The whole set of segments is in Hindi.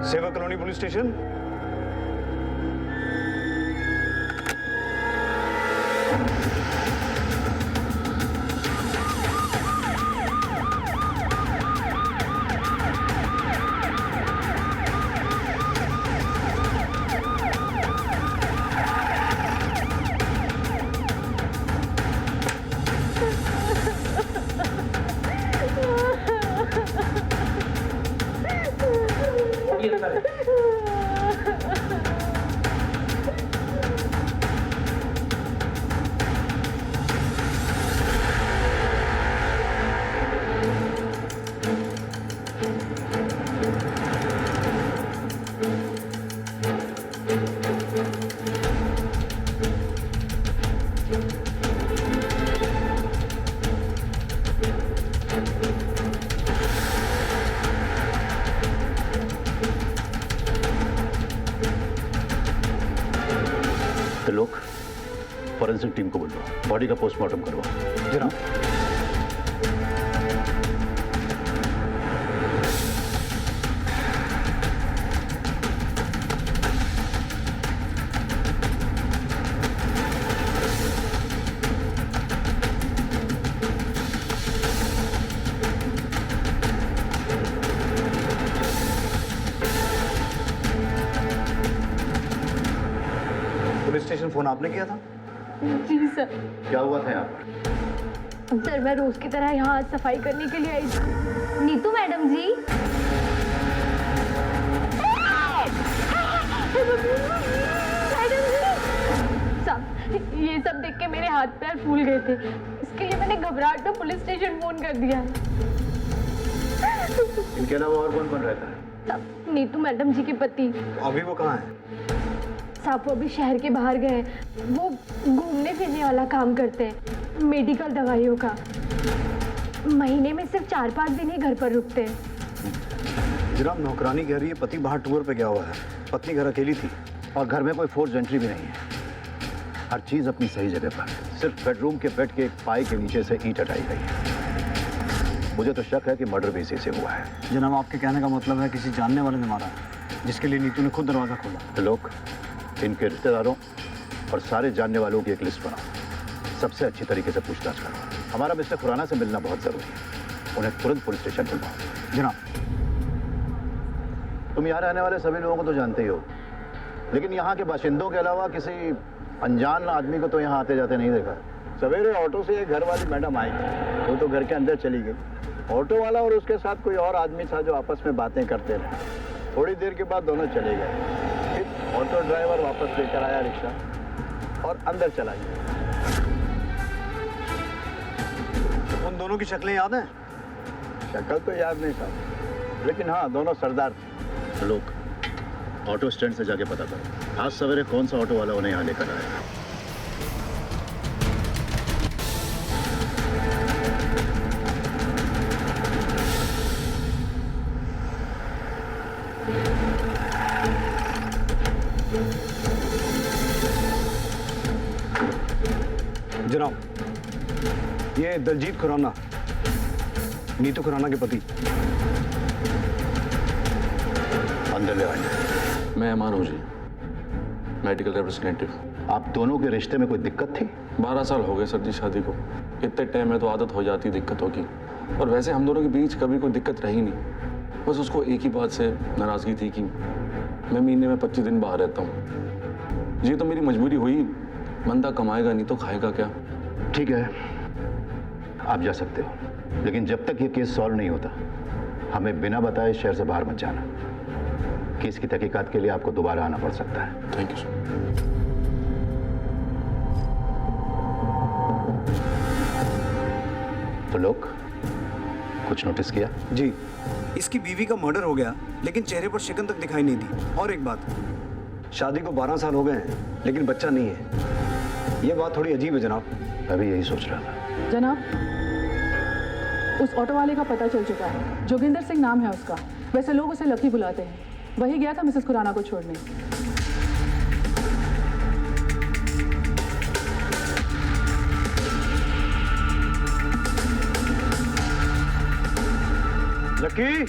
सेवा कॉलोनी पुलिस स्टेशन। लोग फॉरेंसिक टीम को बुलवाओ, बॉडी का पोस्टमार्टम करवाओ। जनाब। पुलिस स्टेशन फोन आपने किया था? जी सर। क्या हुआ था यहाँ पर? सर मैं रोज की तरह यहाँ सफाई करने के लिए आई थी। नीतू मैडम जी। मैडम जी। सब ये सब देख के मेरे हाथ पैर फूल गए थे, इसके लिए मैंने घबराहट में पुलिस स्टेशन फोन कर दिया। इनके अलावा और कौन कौन रहता है? सब नीतू मैडम जी के पति। अभी वो कहाँ है? साहब वो अभी शहर के बाहर गए हैं। वो घूमने फिरने वाला काम करते हैं, मेडिकल दवाइयों का। महीने में सिर्फ 4-5 दिन ही घर पर रुकते हैं। जनाब, नौकरानी कह रही है पति बाहर टूर पे गया हुआ है, पत्नी घर अकेली थी और घर में कोई फोर्स एंट्री भी नहीं है। हर चीज अपनी सही जगह पर है। सिर्फ बेडरूम के बेड के एक पाई के नीचे से ईंट हटाई गई है। मुझे तो शक है कि मर्डर भी इसी से हुआ है। जनाब, आपके कहने का मतलब है किसी जानने वाले ने मारा है, जिसके लिए नीतू ने खुद दरवाजा खोला। तो लोग इनके रिश्तेदारों और सारे जानने वालों की एक लिस्ट बनाओ, सबसे अच्छी तरीके से पूछताछ करो। हमारा मिस्टर खुराना से मिलना बहुत जरूरी है, उन्हें तुरंत पुलिस स्टेशन बुलवाओ। जनाब। तुम यहाँ रहने वाले सभी लोगों को तो जानते ही हो, लेकिन यहाँ के बाशिंदों के अलावा किसी अनजान आदमी को तो यहाँ आते जाते नहीं देखा। सवेरे ऑटो से एक घर वाली मैडम आई, वो तो घर के अंदर चली गई। ऑटो वाला और उसके साथ कोई और आदमी था जो आपस में बातें करते रहे। थोड़ी देर के बाद दोनों चले गए। फिर ऑटो ड्राइवर वापस लेकर आया रिक्शा और अंदर चला गया। उन दोनों की शक्लें याद हैं? शक्ल तो याद नहीं साहब, लेकिन हाँ दोनों सरदार थे। लोग ऑटो स्टैंड से जाके पता करो आज सवेरे कौन सा ऑटो वाला उन्हें यहाँ लेकर आया। जनाब, ये दलजीत खुराना, नीतू खुराना के पति। अंदर ले आएंगे। मैं अमान हूँ जी, मेडिकल रिप्रेजेंटेटिव। आप दोनों के रिश्ते में कोई दिक्कत थी? 12 साल हो गए सर जी शादी को। इतने टाइम में तो आदत हो जाती दिक्कतों की, और वैसे हम दोनों के बीच कभी कोई दिक्कत रही नहीं। बस उसको एक ही बात से नाराज़गी थी कि मैं महीने में 25 दिन बाहर रहता हूँ। ये तो मेरी मजबूरी हुई, बंदा कमाएगा नहीं तो खाएगा क्या। ठीक है, आप जा सकते हो, लेकिन जब तक ये केस सॉल्व नहीं होता हमें बिना बताए शहर से बाहर मत जाना। केस की तहकीकात के लिए आपको दोबारा आना पड़ सकता है। Thank you sir. तो लोग कुछ नोटिस किया? जी, इसकी बीवी का मर्डर हो गया, लेकिन चेहरे पर शिकन तक दिखाई नहीं दी। और एक बात, शादी को 12 साल हो गए हैं, लेकिन बच्चा नहीं है। ये बात थोड़ी अजीब है जनाब। मैं भी यही सोच रहा था। जनाब, उस ऑटो वाले का पता चल चुका है। जोगिंदर सिंह नाम है उसका। वैसे लोग उसे लकी बुलाते हैं। वही गया था मिसेस खुराना को छोड़ने। लकी,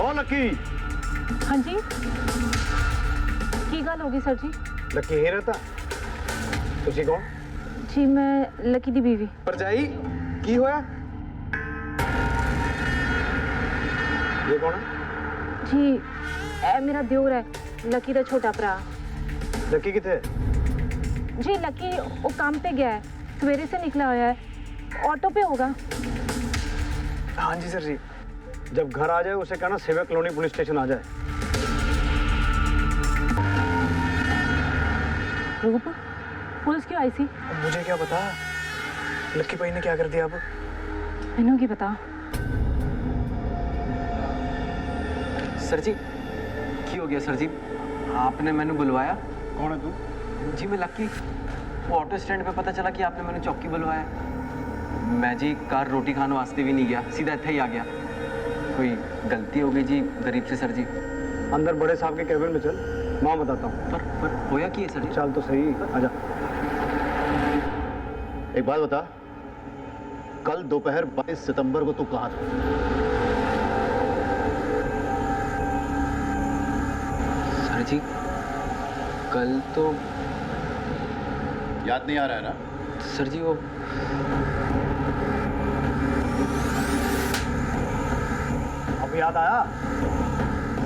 ओ लकी हाँ जी की गल होगी सर जी? लकी ही रहता तुसी कौन? जी मैं लकी दी बीवी। परजाई की होया? ये कौन है? जी ए मेरा दियोर है, लकी दा छोटा भरा। लकी किथे? जी लकी वो काम पे गया है, सवेरे से निकला हुआ है, ऑटो पे होगा। हाँ जी सर जी। जब घर आ जाए उसे कहना सेवा कॉलोनी पुलिस स्टेशन आ जाए। रूप पुलिस क्यों आई सी? अब मुझे क्या पता लक्की भाई ने क्या कर दिया अब। मैनू की पता। सर जी की हो गया सर जी? आपने मैंने बुलवाया? कौन है तू? जी मैं लक्की। वो ऑटो स्टैंड पे पता चला कि आपने मैंने चौकी बुलवाया। मैं जी कार रोटी खाने वास्ते भी नहीं गया, सीधा इतना ही आ गया। कोई गलती हो गई जी गरीब से सर जी। अंदर बड़े साहब के कैबिन में चल, मैं बताता हूँ। पर होया की है सर जी? चल तो सही, आजा। एक बात बता, कल दोपहर 22 सितंबर को तू कहाँ था? सर जी कल तो याद नहीं आ रहा है ना? सर जी वो अब याद आया?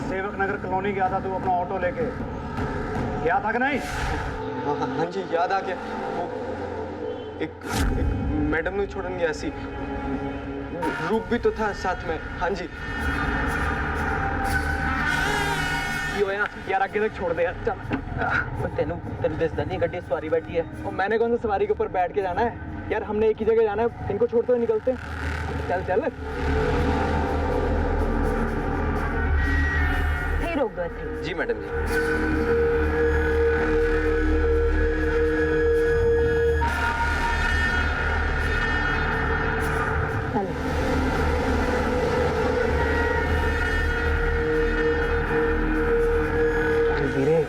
सेवक नगर कॉलोनी गया था तू अपना ऑटो लेके, गया था कि नहीं? हाँ जी याद आ गया। वो एक मैडम ने छोड़न गया सी, रूप भी तो था साथ में। हाँ जी की होया? यार आगे तक छोड़ दे यार, चल। तेनू दसदा नहीं गड्डी सवारी बैठी है। और मैंने कौन सा सवारी के ऊपर बैठ के जाना है यार, हमने एक ही जगह जाना है, इनको छोड़ते हुए निकलते हैं। चल चल। थे रोक गए थे। जी मैडम जी। चल वीरे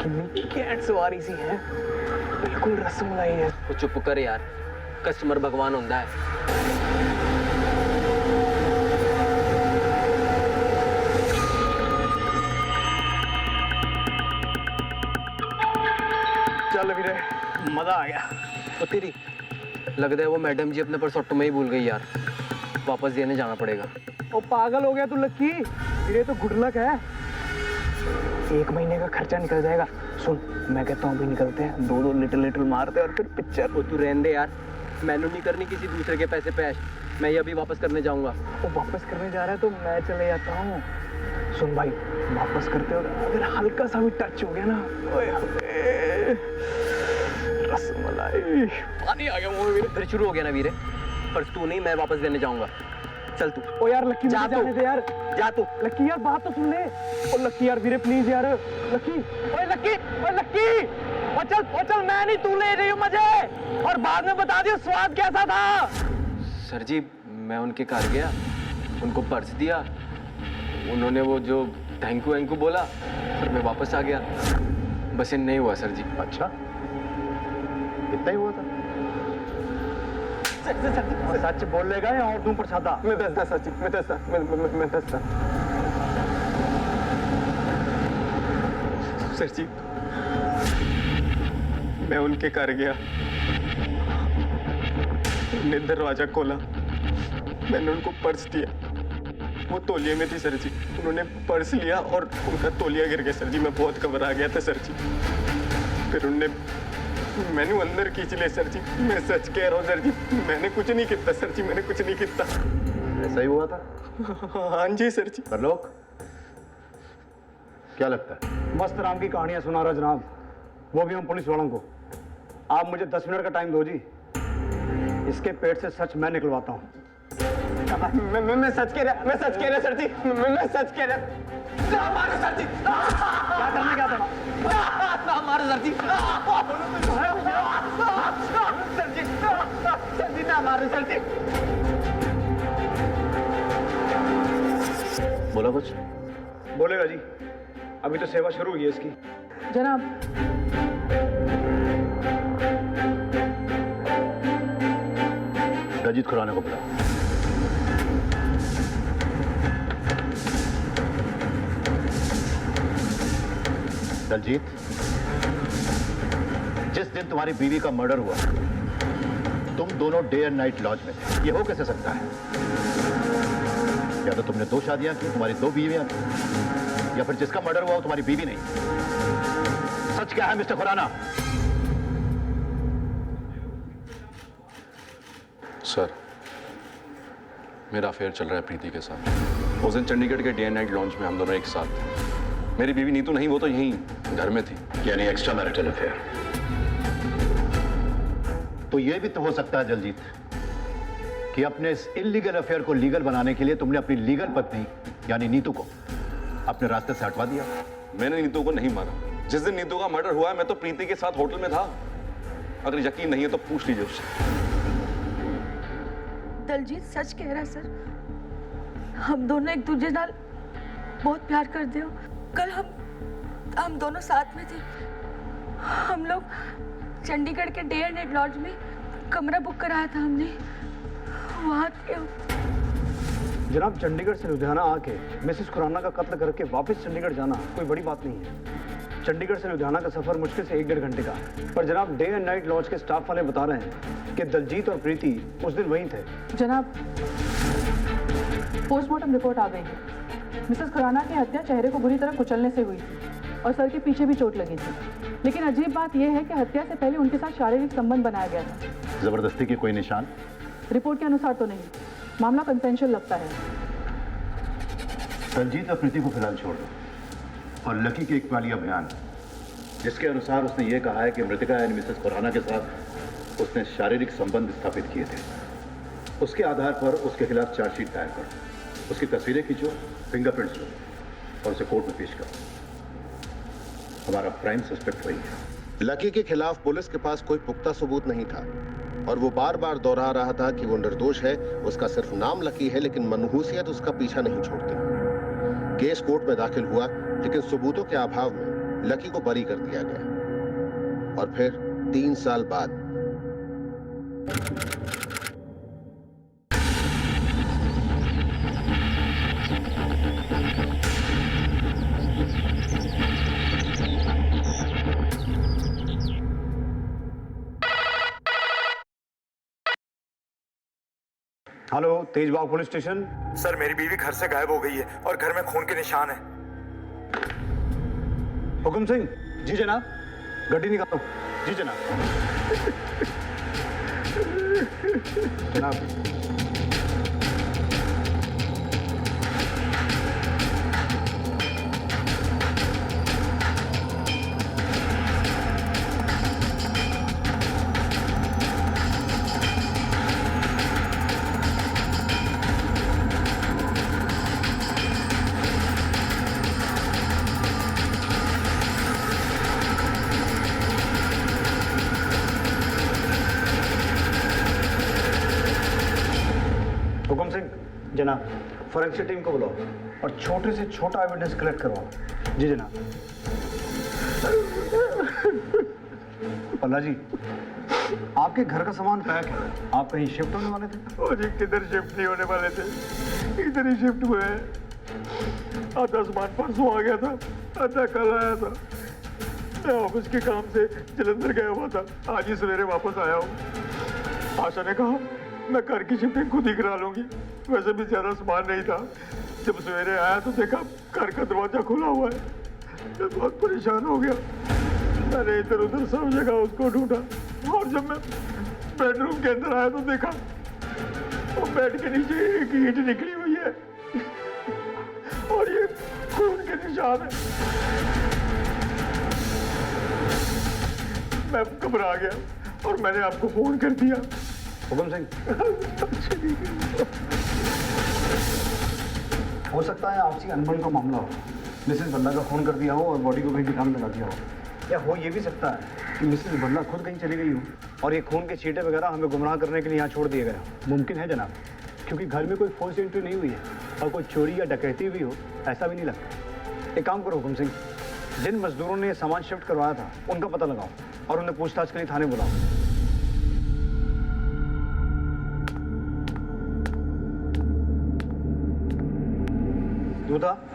कितनी कैट सवारी सी है, बिल्कुल रसमलाई है। वो चुप कर यार, कस्टमर भगवान होता है। चल वीरे मजा आ गया। वो तेरी लगता है वो मैडम जी अपने पर्स ऑटो में ही भूल गई यार, वापस देने जाना पड़ेगा। ओ पागल हो गया तू लक्की, वीरे तो गुडलक है, 1 महीने का खर्चा निकल जाएगा। सुन मैं कहता हूँ अभी निकलते हैं, 2-2 लिटिल मारते हैं और फिर पिक्चर। वो तू रहने दे यार, मैंने नहीं करनी किसी दूसरे के पैसे पे ऐश। मैं ये अभी वापस करने जाऊंगा। वो वापस करने जा रहा है तो मैं चले जाता हूँ। सुन भाई वापस करते हो अगर हल्का सा भी टच हो गया ना, ओए होए, रसमलाई पानी आ गया मुंह में मेरे। फिर शुरू हो गया ना वीरे, पर तू नहीं, मैं वापस देने जाऊंगा। चल तू। ओ यार लक्की जा मुझे तू। जाने दे यार, जा तू। लक्की यार बात तो सुन ले। ओ लक्की यार वीरे प्लीज यार, लक्की ओए लक्की, ओए लक्की, ओ चल मैं नहीं, तू ले रही हूँ मुझे, और बाद में बता दियो स्वाद कैसा था। सर जी मैं उनके घर गया, उनको पर्स दिया, उन्होंने वो जो थैंक यू बोला, और मैं वापस आ गया। बस ये नहीं हुआ सर जी। अच्छा इतना ही हुआ था? और सच बोलेगा या और दूं प्रसादा? मैं दसदा सच्ची, मैं दसदा सर जी, मैं उनके घर गया, उन्होंने दरवाजा खोला, मैंने उनको पर्स दिया, वो तौलिए में थी सर जी, उन्होंने पर्स लिया और उनका तौलिया गिर गया सर जी, मैं बहुत घबरा गया था सर जी। फिर उनने मैंने अंदर खींच लिया सर जी, मैं सच कह रहा हूँ सर जी, मैंने कुछ नहीं किया सर जी, मैंने कुछ नहीं किया। ऐसा ही हुआ था? हाँ जी सर जी। पर लोग क्या लगता है? मस्त राम की कहानियां सुना रहा जनाब, वो भी हम पुलिस वालों को। आप मुझे 10 मिनट का टाइम दो जी, इसके पेट से सच मैं निकलवाता हूँ। मैं सच कह रहा सर जी, मैं सच कह रहा। ना मारो सर जी, क्या करना क्या था? ना मारो सर जी, सर जी ना मारो सर जी। बोला कुछ? बोलेगा जी, अभी तो सेवा शुरू हुई है इसकी। जनाब रजीत खुराना को बुला। दलजीत, जिस दिन तुम्हारी बीवी का मर्डर हुआ तुम दोनों डे एंड नाइट लॉज में थे। ये हो कैसे सकता है? या तो तुमने 2 शादियां की, तुम्हारी 2 बीवियां थी, या फिर जिसका मर्डर हुआ वो तुम्हारी बीवी नहीं। सच क्या है मिस्टर खुराना? सर, मेरा अफेयर चल रहा है प्रीति के साथ। उस दिन चंडीगढ़ के डे एंड नाइट लॉन्च में हम दोनों एक साथ थे। मेरी बीवी नीतू नहीं, वो तो यहीं घर में थी। यानी एक्स्ट्रा मैरिटल अफेयर। तो यह भी तो हो सकता है दलजीत कि अपने इस इलीगल अफेयर को लीगल बनाने के लिए तुमने अपनी लीगल पत्नी यानी नीतू को अपने रास्ते से हटवा दिया। मैंने नीतू को नहीं मारा। जिस दिन नीतू का मर्डर हुआ मैं तो प्रीति के साथ होटल में था। अगर यकीन नहीं है तो पूछ लीजिए उससे। दलजीत सच कह रहा है सर। हम दोनों एक दूसरे नाल बहुत प्यार करते हो। कल हम दोनों साथ में थे। हम लोग चंडीगढ़ के डे एंड नाइट लॉज में कमरा बुक कराया था हमने। वहाँ थे। जनाब, चंडीगढ़ से लुधियाना आके मिसेस खुराना का कत्ल करके वापस चंडीगढ़ जाना कोई बड़ी बात नहीं है। चंडीगढ़ से लुधियाना का सफर मुश्किल से 1-1.5 घंटे का। पर जनाब, डे एंड नाइट लॉज के स्टाफ वाले बता रहे हैं कि दलजीत और प्रीति उस दिन वहीं थे। जनाब, पोस्टमार्टम रिपोर्ट आ गई है। मिसेस खुराना की हत्या चेहरे को बुरी तरह कुचलने से हुई थी और सर के पीछे भी चोट लगी थी। लेकिन अजीब बात यह है कि हत्या से पहले उनके साथ शारीरिक संबंध बनाया गया था। जबरदस्ती के कोई निशान? रिपोर्ट के अनुसार तो नहीं। मामला कंसेंशुअल लगता है। दलजीत और प्रीति को फिलहाल छोड़ दो और लकी के एक वाली अभियान, जिसके अनुसार उसने ये कहा है कि मृतका यानी मिसेस खुराना के साथ उसने शारीरिक संबंध स्थापित किए थे, उसके आधार पर उसके खिलाफ चार्जशीट दायर करो, उसकी तस्वीरें खींचो, फिंगरप्रिंट्स लो और उसे कोर्ट में पेश करो। हमारा प्राइम सस्पेक्ट वही है। लकी के खिलाफ पुलिस के पास कोई पुख्ता सबूत नहीं था और वो बार बार दोहरा रहा था कि वो निर्दोष है। उसका सिर्फ नाम लकी है, लेकिन मनहूसियत उसका पीछा नहीं छोड़ती। केस कोर्ट में दाखिल हुआ, लेकिन सबूतों के अभाव में लकी को बरी कर दिया गया और फिर 3 साल बाद हेलो, तेजबाग पुलिस स्टेशन। सर, मेरी बीवी घर से गायब हो गई है और घर में खून के निशान है। हुकुम सिंह। जी जनाब। गड्डी निकालो। जी जनाब। जनाब, हुकुम सिंह। जनाब, फॉरेंसिक टीम को बुलाओ और छोटे से छोटा एविडेंस कलेक्ट करवाओ। जी जनाब। पल्ला जी, आपके घर का सामान पैक है, आप कहीं शिफ्ट होने वाले थे? ओ जी, किधर शिफ्ट नहीं होने वाले थे, इधर ही शिफ्ट हुए हैं। आधा सामान परसों आ गया था, आधा कल आया था। मैं ऑफिस के काम से जलंधर गया हुआ था, आज ही सवेरे वापस आया हूँ। आशा ने कहा मैं घर की शिफ्टिंग खुद ही करा लूंगी। वैसे भी ज्यादा सामान नहीं था। जब सवेरे आया तो देखा घर का दरवाजा खुला हुआ है। मैं बहुत परेशान हो गया। मैंने इधर उधर सब जगह उसको ढूंढा और जब मैं बेडरूम के अंदर आया तो देखा वो बेड के नीचे एक ईंट निकली हुई है और ये खून के निशान है। मैं घबरा गया और मैंने आपको फोन कर दिया। हुकुम सिंह, हो सकता है आपसी अनबन का मामला हो। मिसेस बल्ला का खून कर दिया हो और बॉडी को कहीं ठिकाने लगा दिया हो। या हो ये भी सकता है कि मिसेस बल्ला खुद कहीं चली गई हो और ये खून के छींटे वगैरह हमें गुमराह करने के लिए यहाँ छोड़ दिए गए हो। मुमकिन है जनाब, क्योंकि घर में कोई फोर्स एंट्री नहीं हुई है और कोई चोरी या डकैती भी हो, ऐसा भी नहीं लगता। एक काम करो हुकुम सिंह, जिन मजदूरों ने सामान शिफ्ट करवाया था उनका पता लगाओ और उन्हें पूछताछ के लिए थाने बुलाओ।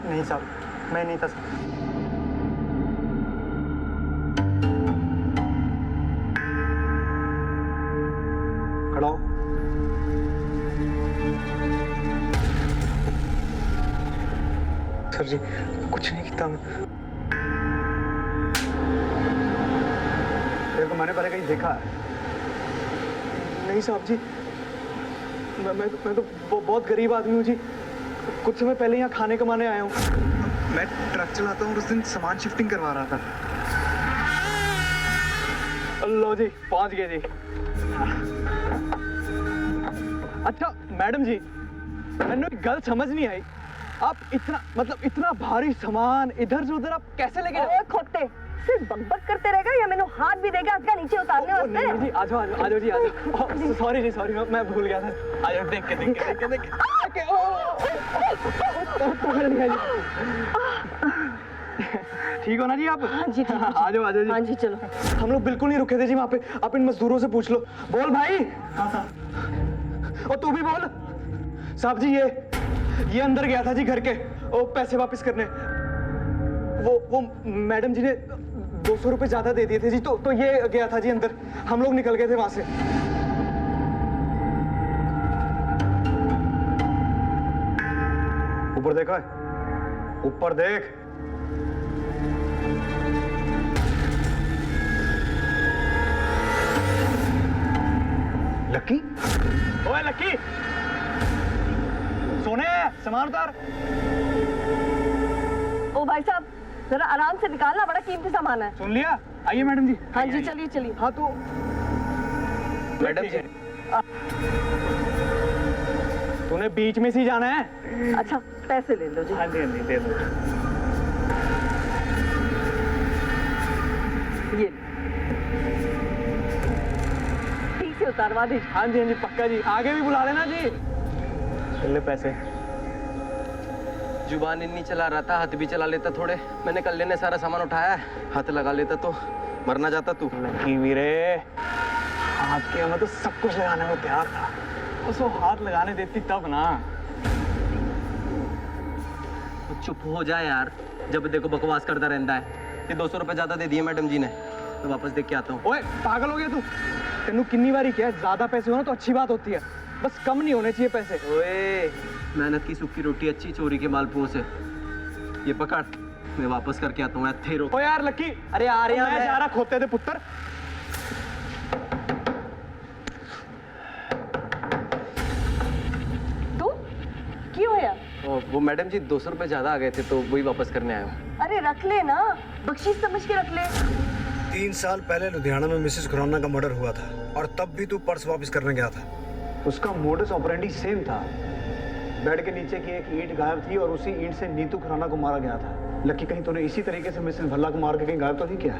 नहीं साहब, मैं नहीं था सर। सर जी कुछ नहीं किया मैं। तेरे को मैंने पहले कहीं देखा है? नहीं साहब जी, मैं तो बहुत गरीब आदमी हूँ जी। कुछ समय पहले यहाँ खाने कमाने आया हूँ। मैं ट्रक चलाता हूँ और उस दिन सामान शिफ्टिंग करवा रहा था। लो जी पहुँच गए जी। अच्छा मैडम जी, मैंने एक गल समझ नहीं आई, आप इतना भारी सामान इधर से उधर आप कैसे लेके ओए खोते, सिर्फ बकबक करते रहेगा या मैंने हाथ भी देगा इसका नीचे उतारने वास्ते? नहीं जी, आ जाओ जी, आ जाओ। सॉरी जी, सॉरी, मैं भूल गया था। आ जाओ, देख के ठीक हो ना जी आप? हाँ जी, ठीक है। आ जाओ जी। हाँ जी चलो। हम लोग बिल्कुल नहीं रुके थे जी वहाँ पे। आप इन मजदूरों से पूछ लो। बोल भाई। और तू भी बोल। साहब जी ये अंदर गया था जी घर के पैसे वापस करने। वो मैडम जी ने 200 रुपए ज्यादा दे दिए थे जी, तो ये गया था जी अंदर। हम लोग निकल गए थे वहां से। ऊपर देखा है? ऊपर देख। लक्की? ओए लक्की, सोने सामान उतार। ओ भाई साहब जरा आराम से निकालना, बड़ा कीमती सामान है। सुन लिया? आइए मैडम जी। हाँ जी चलिए चलिए। हाँ तो मैडम जी, तूने बीच में से ही जाना है। अच्छा पैसे ले लो जी। हाँ जी दे दो। ये ठीक से उतारवा दीजिए। हाँ जी पक्का जी। आगे भी बुला लेना जी। ले पैसे। जुबान इन्नी चला रहा था, हाथ भी चला लेता थोड़े। मैंने कल लेने सारा सामान उठाया है, हाथ लगा लेता तो मर ना जाता तू। लकी वीरे, आपके मैं तो सब कुछ लगाने को तैयार था, उसको हाथ लगाने देती तब ना। तो चुप हो जाए यार, जब देखो बकवास करता रहता है। ये 200 रुपए ज्यादा दे दिए मैडम जी ने, तो वापस देख के आता हूँ। ओए पागल हो गया तू? तेनू कितनी बारी किया, ज्यादा पैसे हो ना तो अच्छी बात होती है, बस कम नहीं होने चाहिए पैसे। ओए मेहनत की सूखी रोटी अच्छी, चोरी के मालपुओं से। ये पकड़, मैं वापस करके आता हूँ। थे रो। ओ यार लक्की, अरे आ रहे हैं, जा रहा खोते थे पुत्र। तू क्यों है? वो मैडम जी 200 रुपए ज्यादा आ गए थे, तो वही वापस करने आया हूँ। अरे रख ले ना, बख्शीश समझ के रख ले। 3 साल पहले लुधियाना में मिसेस खुराना का मर्डर हुआ था और तब भी तू पर्स वापस करने गया था। उसका मोडस ऑपरेंडी सेम था। बेड के नीचे की एक ईंट गायब थी और उसी ईंट से नीतू खुराना को मारा गया था। लकी कहीं तूने इसी तरीके से मिसेस भल्ला को मार के कहीं गायब तो नहीं किया?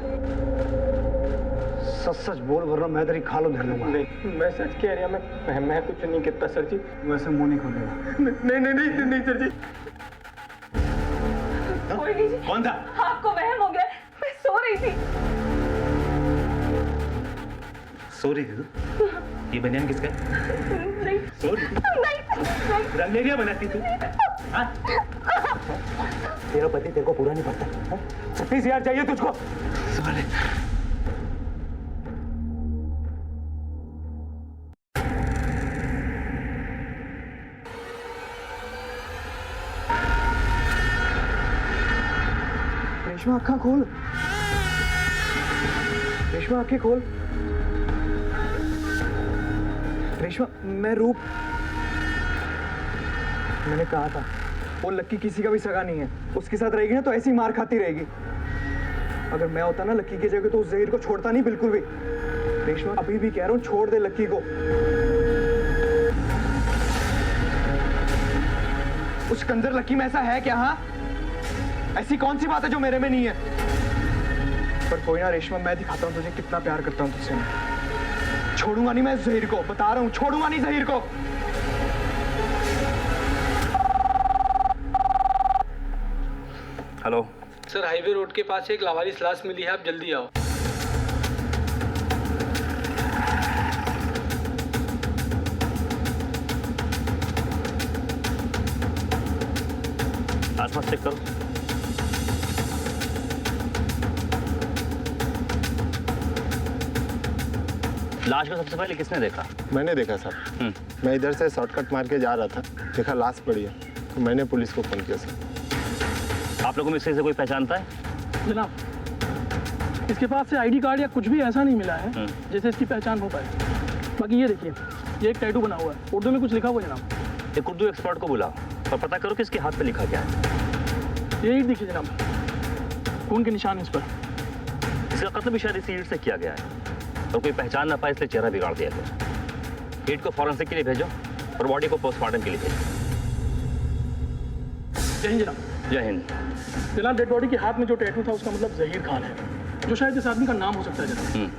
सच सच बोल वरना मैं तेरी खाल उधेड़ लूंगा। नहीं मैं सच कह रहा, मैं कुछ नहीं कहता सर जी। वैसे मुंह नहीं खोलेगा। नहीं सर जी। कोई नहीं जी। कौन था? आपको वहम हो गया, मैं सो रही थी। सो रही थी तू? ये बनियान किसका है? नहीं सो रही थी? नहीं रंगेरिया बनाती तू? हाँ? तेरा पति तेरे को पूरा नहीं पड़ता? 36,000 चाहिए तुझको? साले। रेशमा आँखें खोल, रेशमा आँखें खोल। रेशमा, मैं रूप, मैंने कहा था वो लक्की किसी का भी सगा नहीं है। उसके साथ रहेगी ना तो ऐसी मार खाती रहेगी। अगर मैं होता ना लक्की की जगह तो उस जहीर को छोड़ता नहीं बिल्कुल भी। रेशमा अभी भी कह रहा हूँ, छोड़ दे लक्की को। उस कंजर लक्की में ऐसा है क्या? हाँ, ऐसी कौन सी बात है जो मेरे में नहीं है? पर कोई ना रेशमा, मैं दिखाता हूँ तुझे कितना प्यार करता हूँ तुझसे। मैं छोड़ूंगा नहीं, मैं जहीर को बता रहा हूँ, छोड़ूंगा नहीं जहीर को। हेलो सर, हाईवे रोड के पास एक लावारिस लाश मिली है, आप जल्दी आओ। आसपास चेक करो। लाश को सबसे पहले किसने देखा? मैंने देखा सर। मैं इधर से शॉर्टकट मार के जा रहा था, देखा लाश पड़ी है, तो मैंने पुलिस को फोन किया सर। आप लोगों में से कोई पहचानता है? जनाब, इसके पास से आईडी कार्ड या कुछ भी ऐसा नहीं मिला है जैसे इसकी पहचान हो पाए। बाकी ये देखिए, ये एक टैटू बना हुआ है, उर्दू में कुछ लिखा हुआ है जनाब। एक उर्दू एक्सपर्ट को बुला और पता करो कि इसके हाथ पे लिखा क्या है। यही देखिए जनाब, खून के निशान इस पर। इसका कत्ल भी शायद इसी ईंट से किया गया है और कोई पहचान ना पाए इसलिए चेहरा बिगाड़ दिया गया। ईंट को फॉरेंसिक के लिए भेजो और बॉडी को पोस्टमार्टम के लिए भेजो। जय हिंद जनाब। जय हिंद। जनाब, डेड बॉडी के हाथ में जो टैटू था उसका मतलब जहीर खान है, जो शायद इस आदमी का नाम हो सकता है जनाब।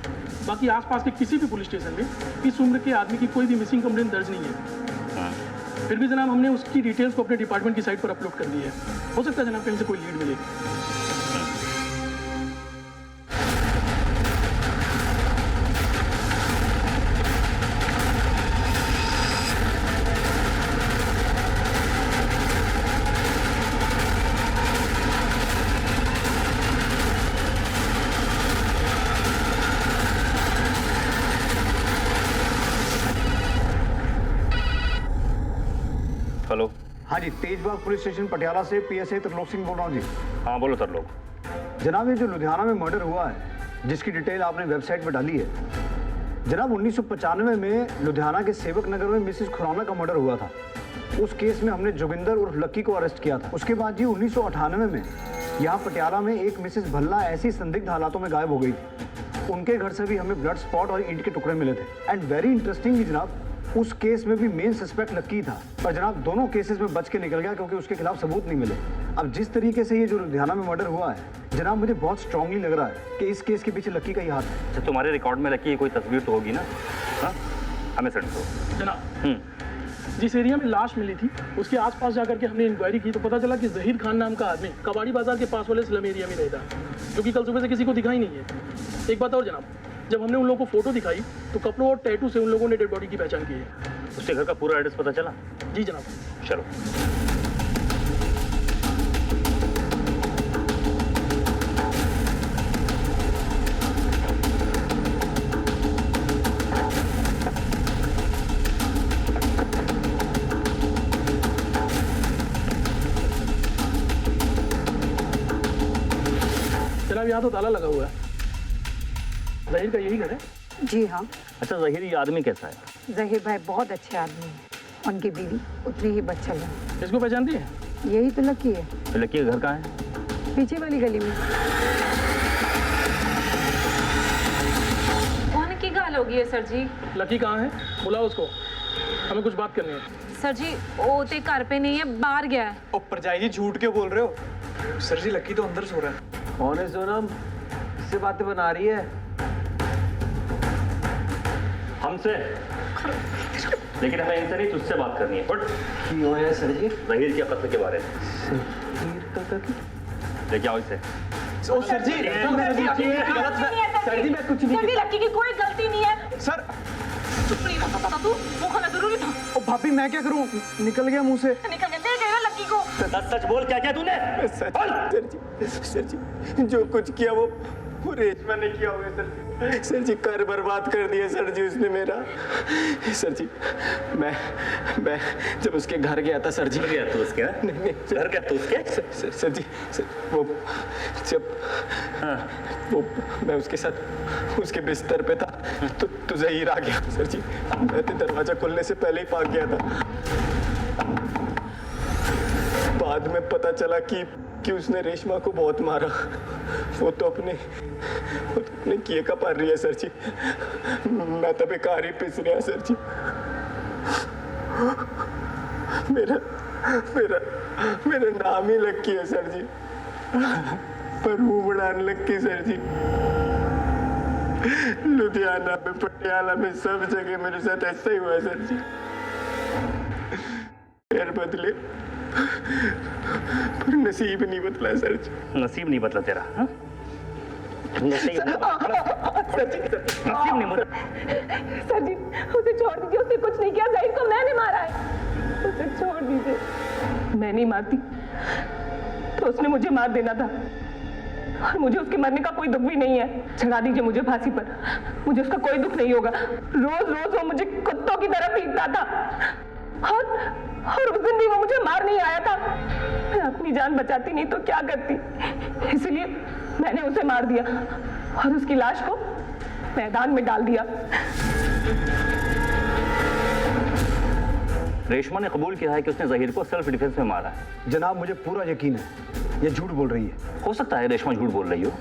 बाकी आसपास के किसी भी पुलिस स्टेशन में इस उम्र के आदमी की कोई भी मिसिंग कंप्लेंट दर्ज नहीं है। फिर भी जनाब हमने उसकी डिटेल्स को अपने डिपार्टमेंट की साइट पर अपलोड कर दी है। हो सकता है जनाब कहीं से कोई लीड मिले। हेलो। हाँ जी, तेजबाग पुलिस स्टेशन पटियाला से पीएसए त्रिलोक सिंह बोल रहा हूँ जी। हाँ बोलो तरलोक। जनाब, ये जो लुधियाना में मर्डर हुआ है, जिसकी डिटेल आपने वेबसाइट पर डाली है, जनाब 1995 में लुधियाना के सेवक नगर में मिसेस खुराना का मर्डर हुआ था। उस केस में हमने जोगिंदर उर्फ लक्की को अरेस्ट किया था। उसके बाद जी 1998 में यहाँ पटियाला में एक मिसेस भल्ला ऐसी संदिग्ध हालातों में गायब हो गई थी। उनके घर से भी हमें ब्लड स्पॉट और ईंट के टुकड़े मिले थे। एंड वेरी इंटरेस्टिंग जनाब, उस केस में भी मेन सस्पेक्ट लक्की था, पर जनाब दोनों केसेस में बच के निकल गया क्योंकि उसके खिलाफ सबूत नहीं मिले। अब जिस तरीके से ये जो लुधियाना में मर्डर हुआ है जनाब, मुझे बहुत स्ट्रांगली लग रहा है कि इस केस के पीछे लक्की का ही हाथ है। अच्छा, तुम्हारे रिकॉर्ड में लक्की की कोई तस्वीर तो होगी ना? हाँ, हमें सेंड करो जनाब। जिस एरिया में लाश मिली थी उसके आसपास जाकर के हमने इंक्वायरी की तो पता चला कि जहीर खान नाम का आदमी कबाड़ी बाजार के पास वाले स्लम एरिया में रहता है, जो कि कल सुबह से किसी को दिखाई नहीं है। एक बात और जनाब, जब हमने उन लोगों को फोटो दिखाई तो कपड़ों और टैटू से उन लोगों ने डेड बॉडी की पहचान की है। उसके घर का पूरा एड्रेस पता चला? जी जनाब। चलो। जनाब, यहाँ तो ताला लगा हुआ है। जहीर का यही घर है? जी हाँ। अच्छा, जहीर ये आदमी कैसा है? जहीर भाई बहुत अच्छे आदमी हैं। उनकी बीवी उतनी ही बच्चल है। इसको पहचानती है? यही तो लकी है। तो लक्की का घर कहाँ है? पीछे वाली गली में। कौन की गाल होगी है सर जी? लकी कहाँ है? बुलाओ उसको, हमें कुछ बात करनी है। सर जी वो ते घर पे नहीं है, बाहर गया है। ओ परजाई जी, झूठ क्यों बोल रहे हो? सर जी, लक्की तो अंदर सो रहा है। कौन है सोनम? किससे बातें बना रही है? हमसे। लेकिन हमें इनसे नहीं, तुझसे बात करनी है। बट क्यों है सर जी? जहीर के कत्ल के बारे में। लेके आओ इसे। ओ सर जी, सर जी मैं कुछ नहीं। लक्की की कोई गलती नहीं है सर। चुप नहीं रहा था तू, वो खाना जरूरी था। ओ भाभी, मैं क्या करूं? निकल गया मुंह से। निकल गया, दे गया लक्की को। सच बोल, क्या किया तूने? सर जी, जो कुछ किया वो रेशमा ने किया होगा सर जी। सर जी, घर बर्बाद कर दिया सर जी उसने मेरा। सर जी, मैं जब उसके घर गया था सर जी। गया तू उसके? नहीं, घर गया तू उसके? सर जी, वो जब वो मैं उसके साथ उसके बिस्तर पे था तो जहीर आ गया सर जी। मैं तो दरवाजा खुलने से पहले ही भाग गया था। बाद में पता चला कि उसने रेशमा को बहुत मारा। वो तो अपने किए का पा रही है सर जी। मैं तो बेकार ही पिस रहा सर जी। मेरा नाम ही लक्की है सर जी, पर वो बड़ा लक्की सर जी। लुधियाना में, पटियाला में, सब जगह मेरे साथ ऐसा ही हुआ है सर जी। पैर बदले पर नसीब नहीं बदला सर जी। नसीब नहीं बदला तेरा? हाँ? नसीब नहीं बदला। सर जी उसे छोड़ दीजिए, उसने कुछ नहीं किया। जहीर को मैंने मारा है, उसे छोड़ दीजिए। मैं नहीं मारती तो उसने मुझे मार देना था, और मुझे उसके मरने का कोई दुख भी नहीं है। चढ़ा दीजिए मुझे फांसी पर, मुझे उसका कोई दुख नहीं होगा। रोज रोज वो मुझे कुत्तों की तरह पीटता था, और उस दिन भी वो मुझे मार नहीं आया था। मैं अपनी जान बचाती नहीं तो क्या करती, इसलिए मैंने उसे मार दिया और उसकी लाश को मैदान में डाल दिया। रेशमा ने कबूल किया है कि उसने जहीर को सेल्फ डिफेंस में मारा है। जनाब मुझे पूरा यकीन है ये झूठ बोल रही है। हो सकता है रेशमा झूठ बोल रही हो,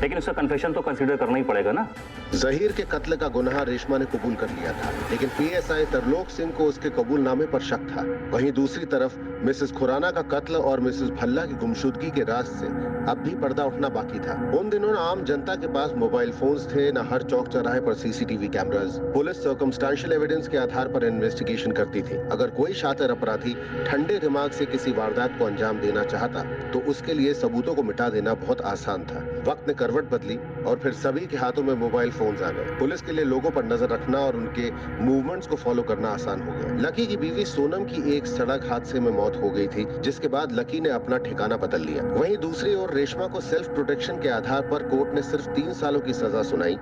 लेकिन उसका कन्फेशन तो कंसीडर करना ही पड़ेगा ना। जहीर के कत्ल का गुनाह रेशमा ने कबूल कर लिया था, लेकिन पीएसआई तरलोक सिंह को उसके कबूलनामे पर शक था। वहीं दूसरी तरफ मिसेस खुराना का कत्ल और मिसेस भल्ला की गुमशुदगी के राज से अब भी पर्दा उठना बाकी था। उन दिनों आम जनता के पास मोबाइल फोन्स थे, न हर चौक चौराहे पर CCTV cameras. Police circumstantial evidence के आधार पर इन्वेस्टिगेशन करती थी। अगर कोई शातिर अपराधी ठंडे दिमाग से किसी वारदात को अंजाम देना चाहता तो उसके लिए सबूतों को मिटा देना बहुत आसान था। वक्त ने करवट बदली और फिर सभी के हाथों में मोबाइल फोन्स आ गए। पुलिस के लिए लोगों पर नजर रखना और उनके मूवमेंट्स को फॉलो करना आसान हो गया। लकी की बीवी सोनम की एक सड़क हादसे में मौत हो गई थी, जिसके बाद लकी ने अपना ठिकाना बदल लिया। वहीं दूसरी ओर रेशमा को सेल्फ प्रोटेक्शन के आधार पर कोर्ट ने सिर्फ 3 सालों की सजा सुनाई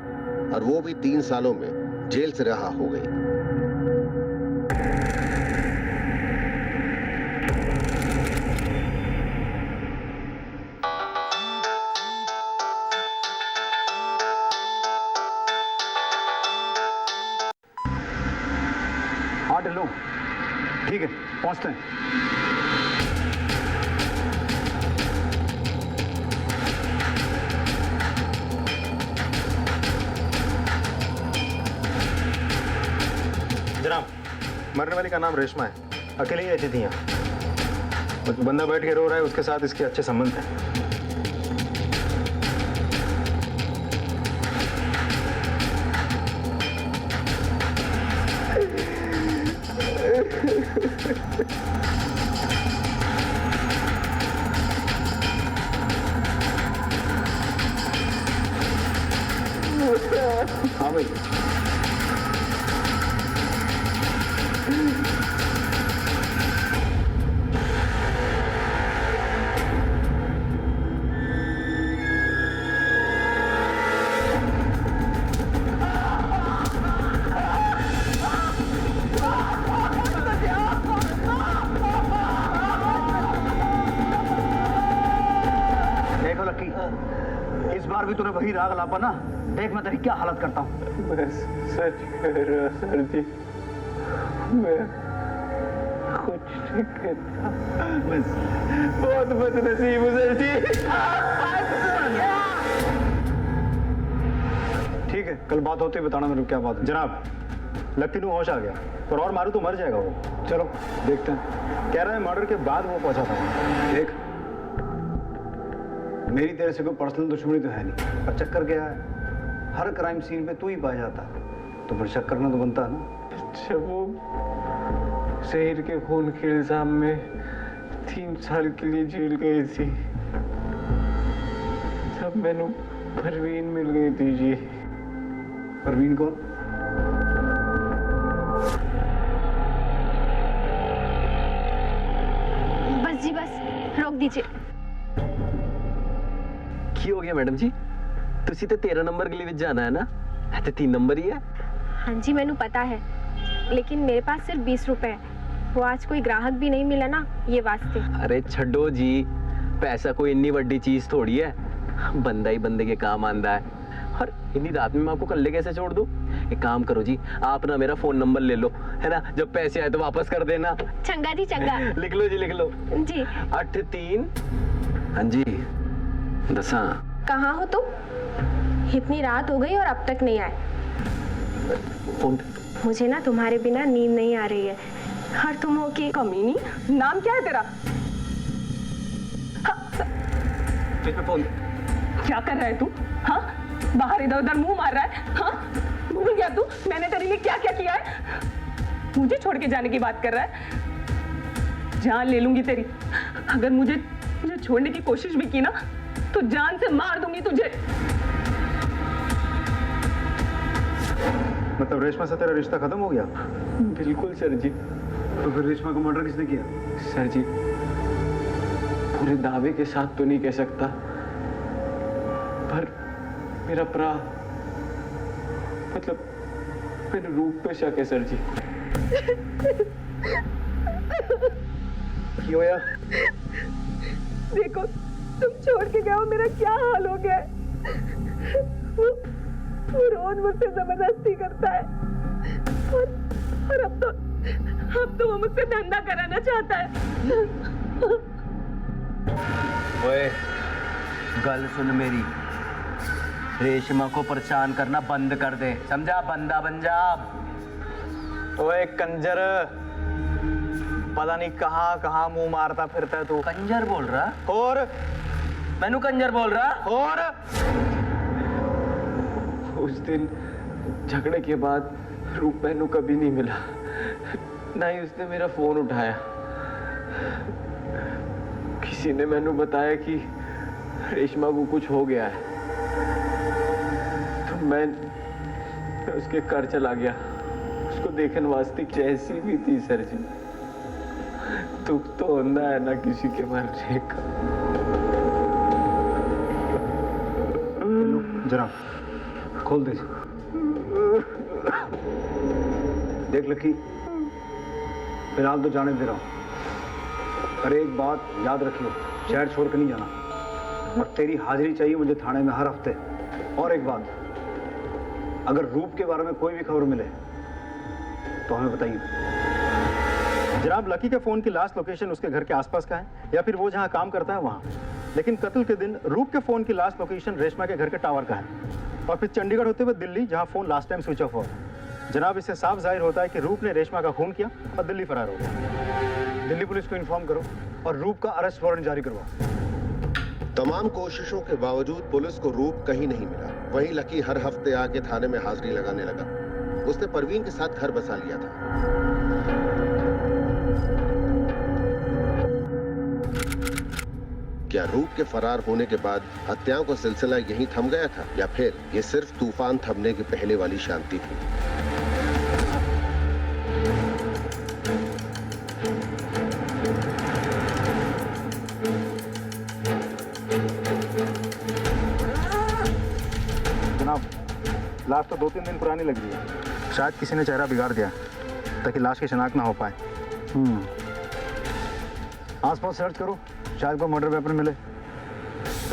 और वो भी 3 सालों में जेल से रिहा हो गई। हाँ ढिल्लो, ठीक है पहुंचते हैं। जनाब, मरने वाली का नाम रेशमा है, अकेले ही रहती थी यहाँ। और जो बंदा बैठ के रो रहा है उसके साथ इसके अच्छे संबंध हैं। हाँ भाई, देखो लक्की, इस बार भी तूने वही राग लापा ना। देख मैं तेरी क्या हालत करता हूँ। बस सच कह रहा सर जी, मैं कुछ नहीं करता, बस बहुत बदनसीब हूँ सर जी। ठीक है, कल बात होती है बताना मेरे को क्या बात है। जनाब, लक्की को होश आ गया और मारू तो मर जाएगा वो। चलो देखते हैं। कह रहा है मर्डर के बाद वो पहुंचा था। देख, मेरी तेरे से कोई पर्सनल दुश्मनी तो है नहीं, पर चक्कर क्या है, हर क्राइम सीन पे तू ही पाया जाता है, तो फिर शक करना तो बनता है ना। जब वो शहर के खून के इल्जाम में 3 साल के लिए जेल गई थी, तब मैंने परवीन मिल गई थी जी। परवीन कौन? बस जी बस, रोक दीजिए। की हो गया मैडम जी? तुसी तो 13 नंबर के लिए जाना है ना, तो 3 नंबर ही है। हाँ जी मैंने पता है, लेकिन मेरे पास सिर्फ 20 रुपए है। वो आज कोई ग्राहक भी नहीं मिला ना, ये वास्ते। अरे छड्डो जी, पैसा कोई इतनी बड़ी चीज थोड़ी है, बंदा ही बंदे के काम आंदा है। और इतनी रात में मैं आपको कल्ले कैसे छोड़ दूं? एक काम करो जी, आप ना मेरा फोन नंबर ले लो, है ना, जब पैसे आए तो वापस कर देना। चंगा जी चंगा। लिख लो जी, लिख लो जी। 83। हाँ जी, 10। कहाँ हो तुम? इतनी रात हो गई और अब तक नहीं आए। फोन। मुझे ना तुम्हारे बिना नींद नहीं आ रही है। और तुम हो कि कमीनी, नाम क्या है तेरा? फोन। क्या कर रहा है तू? हाँ, बाहर इधर उधर मुंह मार रहा है। हाँ, भूल गया तू मैंने तेरे लिए क्या क्या किया है? मुझे छोड़ के जाने की बात कर रहा है? जान ले लूंगी तेरी। अगर मुझे छोड़ने की कोशिश भी की ना, तो जान से मार दूंगी तुझे। मतलब रेशमा से तेरा रिश्ता खत्म हो गया? बिल्कुल सर जी। तो फिर रेशमा का मर्डर किसने किया? सर जी, पूरे दावे के साथ तो नहीं कह सकता, पर मेरा मतलब मेरे रूप पे शक है सर जी। की होया? देखो तुम छोड़ के गए हो, मेरा क्या हाल हो गया है। वो रोज मुझसे जबरदस्ती करता है और अब तो वो मुझसे धंधा कराना चाहता है। ओए गल सुन मेरी, रेशमा को परेशान करना बंद कर दे, समझा? बंदा बन जा। ओए कंजर, पता नहीं कहाँ कहाँ मुंह मारता फिरता है तू। कंजर बोल रहा? और मैनू कंजर बोल रहा? और उस दिन झगड़े के बाद रूप मैनू कभी नहीं मिला, ना ही उसने मेरा फोन उठाया। किसी ने मैनू बताया कि रेशमा को कुछ हो गया है, तो मैं उसके घर चला गया। उसको देखने वास्ते जैसी भी थी सर जी, दुख तो होता है ना किसी के मरने का। जरा खोल दे। देख लकी, फिलहाल तो जाने दे रहा हूँ, पर एक बात याद रखियो, शहर छोड़ कर नहीं जाना, और तेरी हाजिरी चाहिए मुझे थाने में हर हफ्ते। और एक बात, अगर रूप के बारे में कोई भी खबर मिले तो हमें बताइए। जनाब, लकी के फोन की लास्ट लोकेशन उसके घर के आसपास का है, या फिर वो जहाँ काम करता है वहाँ। लेकिन कत्ल के दिन रूप के फोन की लास्ट लोकेशन रेशमा के घर के टावर का है, और फिर चंडीगढ़ होते हुए दिल्ली, जहाँ phone last time switch off हुआ। जनाब, इससे साफ जाहिर होता है कि रूप ने रेशमा का खून किया और दिल्ली फरार हो गया। दिल्ली पुलिस को इन्फॉर्म करो और रूप का अरेस्ट वारंट जारी करवाओ। तमाम कोशिशों के बावजूद पुलिस को रूप कहीं नहीं मिला। वहीं लकी हर हफ्ते आके थाने में हाजिरी लगाने लगा। उसने परवीन के साथ घर बसा लिया था। क्या रूप के फरार होने के बाद हत्याओं का सिलसिला यहीं थम गया था, या फिर ये सिर्फ तूफान थमने के पहले वाली शांति थी? जनाब, लाश तो 2-3 दिन पुरानी लग रही है। शायद किसी ने चेहरा बिगाड़ दिया ताकि लाश की शिनाख्त ना हो पाए। आसपास सर्च करो, शायद कोई मर्डर वेपन मिले।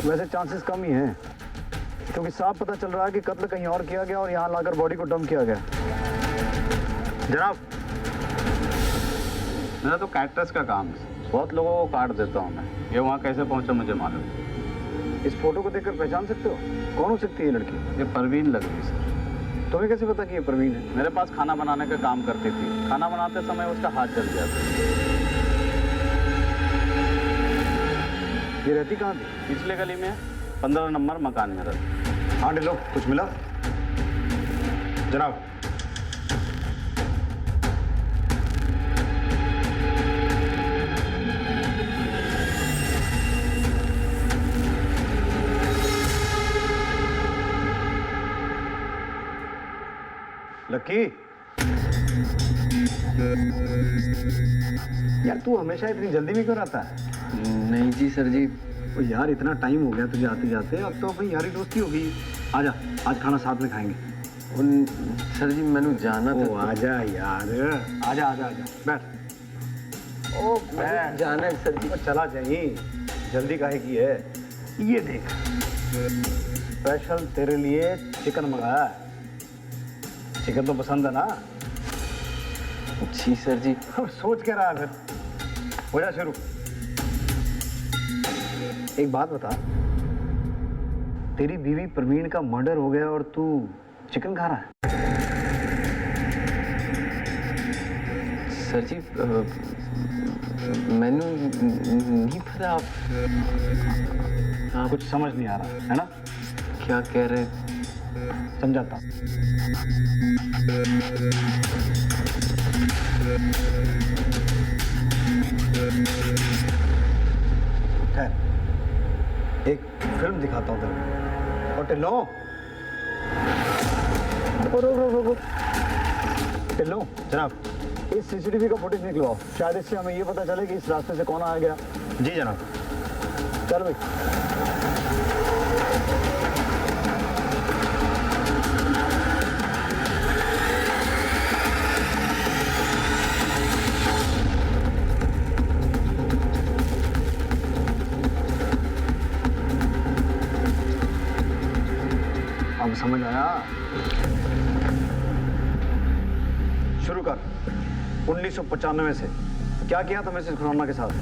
वैसे चांसेस कम ही हैं, क्योंकि साफ पता चल रहा है कि कत्ल कहीं और किया गया और यहाँ लाकर बॉडी को डंप किया गया। जनाब, मेरा तो कैक्टस का काम है, बहुत लोगों को काट देता हूँ मैं। ये वहाँ कैसे पहुँचा मुझे मालूम। इस फोटो को देखकर पहचान सकते हो कौन हो सकती है ये लड़की? ये परवीन लग रही सर। तुम्हें कैसे पता कि ये परवीन है? मेरे पास खाना बनाने का काम करती थी, खाना बनाते समय उसका हाथ जल गया था। ये रहती कहाँ थी? पिछले गली में 15 नंबर मकान में रहती। हाँ लो, कुछ मिला? जनाब, लकी, यार तू हमेशा इतनी जल्दी में क्यों रहता है? नहीं जी सर जी। ओ यार, इतना टाइम हो गया तुझे आते जाते, अब तो अपनी यारी दोस्ती हो गई। आजा, आज खाना साथ में खाएंगे। सर जी मैंने जाना था। ओ आजा यार, आजा आजा आजा, बैठ। ओ बैठ। जाना है सर जी। चला जाइए, जल्दी काहे की है? ये देख, स्पेशल तेरे लिए चिकन मंगाया है। चिकन तो पसंद है ना? जी सर जी। सोच के रहा है फिर, हो जा शुरू। एक बात बता, तेरी बीवी परवीन का मर्डर हो गया और तू चिकन खा रहा है? सर जी मैंने नहीं पता। आप कुछ समझ नहीं आ रहा है ना? क्या कह रहे? समझाता। खैर, एक फिल्म दिखाता हूँ तेरे को। और टिल्लो, टिल्लो जनाब, इस सीसीटीवी का फुटेज निकलवाओ। शायद इससे हमें ये पता चले कि इस रास्ते से कौन आ गया। जी जनाब। चल भाई। समझ आया? शुरू कर। 1995 से क्या किया था मिसेस खुराना के साथ?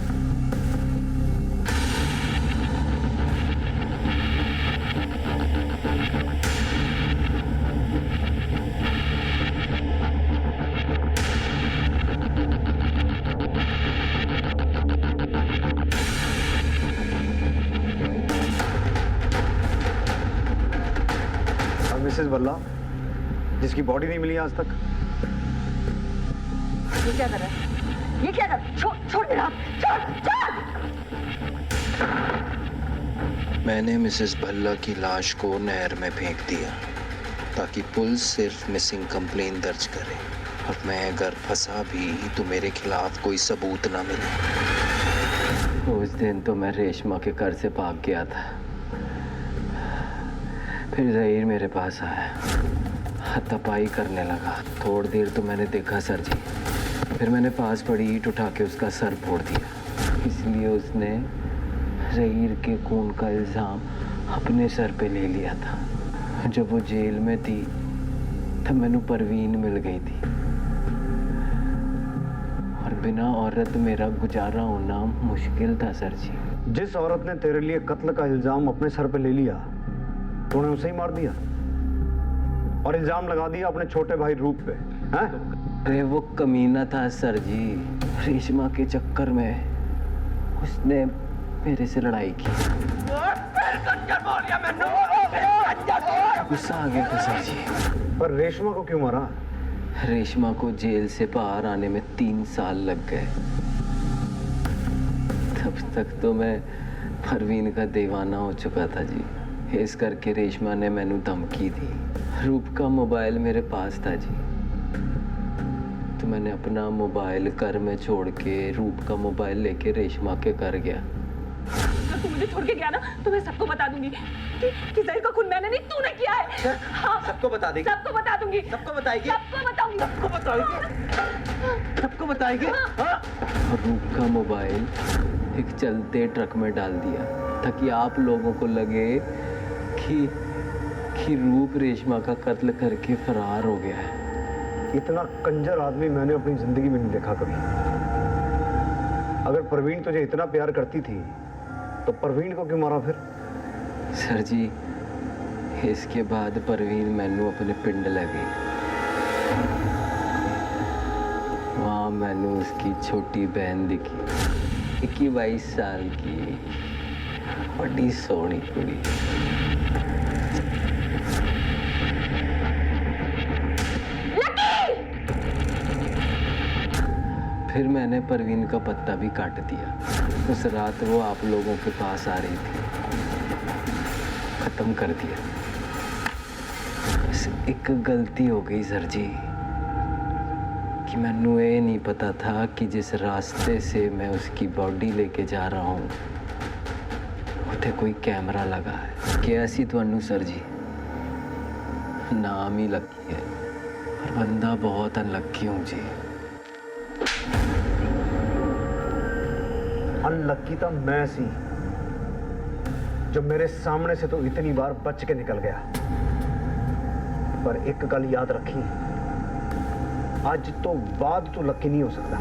मिसेस बल्ला, जिसकी बॉडी नहीं मिली आज तक। ये क्या कर रहा है? ये क्या कर? छोड़ मेरा हाथ, छोड़। मैंने मिसेस भल्ला की लाश को नहर में फेंक दिया ताकि पुलिस सिर्फ मिसिंग कंप्लेन दर्ज करे, और मैं अगर फंसा भी तो मेरे खिलाफ कोई सबूत ना मिले। उस दिन तो मैं रेशमा के घर से भाग गया था। फिर जहीर मेरे पास आया, हाथापाई करने लगा। थोड़ी देर तो मैंने देखा सर जी, फिर मैंने पास पड़ी ईंट उठा के उसका सर फोड़ दिया। इसलिए उसने जहीर के खून का इल्ज़ाम अपने सर पे ले लिया था। जब वो जेल में थी तब मैंने परवीन मिल गई थी, और बिना औरत मेरा गुजारा होना मुश्किल था सर जी। जिस औरत ने तेरे लिए कत्ल का इल्जाम अपने सर पे ले लिया, तूने उसे ही मार दिया और इल्जाम लगा दिया अपने छोटे भाई रूप पे, हैं? अरे वो कमीना था सर जी, रेशमा के चक्कर में उसने मेरे से लड़ाई की। गुस्सा आ गया था सर जी। पर रेशमा को क्यों मारा? रेशमा को जेल से बाहर आने में 3 साल लग गए। तब तक तो मैं परवीन का दीवाना हो चुका था जी। इस करके रेशमा ने मैनू धमकी दी। रूप का मोबाइल मेरे पास था जी, तो मैंने अपना मोबाइल घर में छोड़ के रूप का मोबाइल लेके रेशमा के घर गया। अगर तू मुझे छोड़ के गया ना तो मैं सबको बता दूंगी कि जहीर का खून मैंने नहीं, तूने किया है। हाँ, सबको बता देगी। सबको बता दूंगी। सबको बताएगी। सबको बताऊंगी। सबको बताएगी। सबको बताएगी। और रूप का मोबाइल एक चलते ट्रक में डाल दिया ताकि आप लोगों को लगे कि रूप रेशमा का कत्ल करके फरार हो गया है। इतना कंजर आदमी मैंने अपनी जिंदगी में नहीं देखा कभी। अगर परवीन तुझे इतना प्यार करती थी तो परवीन को क्यों मारा फिर? सर जी, इसके बाद परवीन मैनू अपने पिंड ले गई। वहाँ मैनू उसकी छोटी बहन दिखी, 21-22 साल की, बड़ी सोहनी कुड़ी। फिर मैंने परवीन का पत्ता भी काट दिया। उस रात वो आप लोगों के पास आ रही थी, खत्म कर दिया। बस एक गलती हो गई सर जी कि मैनू ये नहीं पता था कि जिस रास्ते से मैं उसकी बॉडी लेके जा रहा हूँ उसे कोई कैमरा लगा है। कैसी तुहानू सर जी, नाम ही लकी है, पर बंदा बहुत अनलकी हूँ जी। अनलकी तो मैं सी जो मेरे सामने से तो इतनी बार बच के निकल गया। पर एक गल याद रखी, आज तो बाद तू लकी नहीं हो सकता।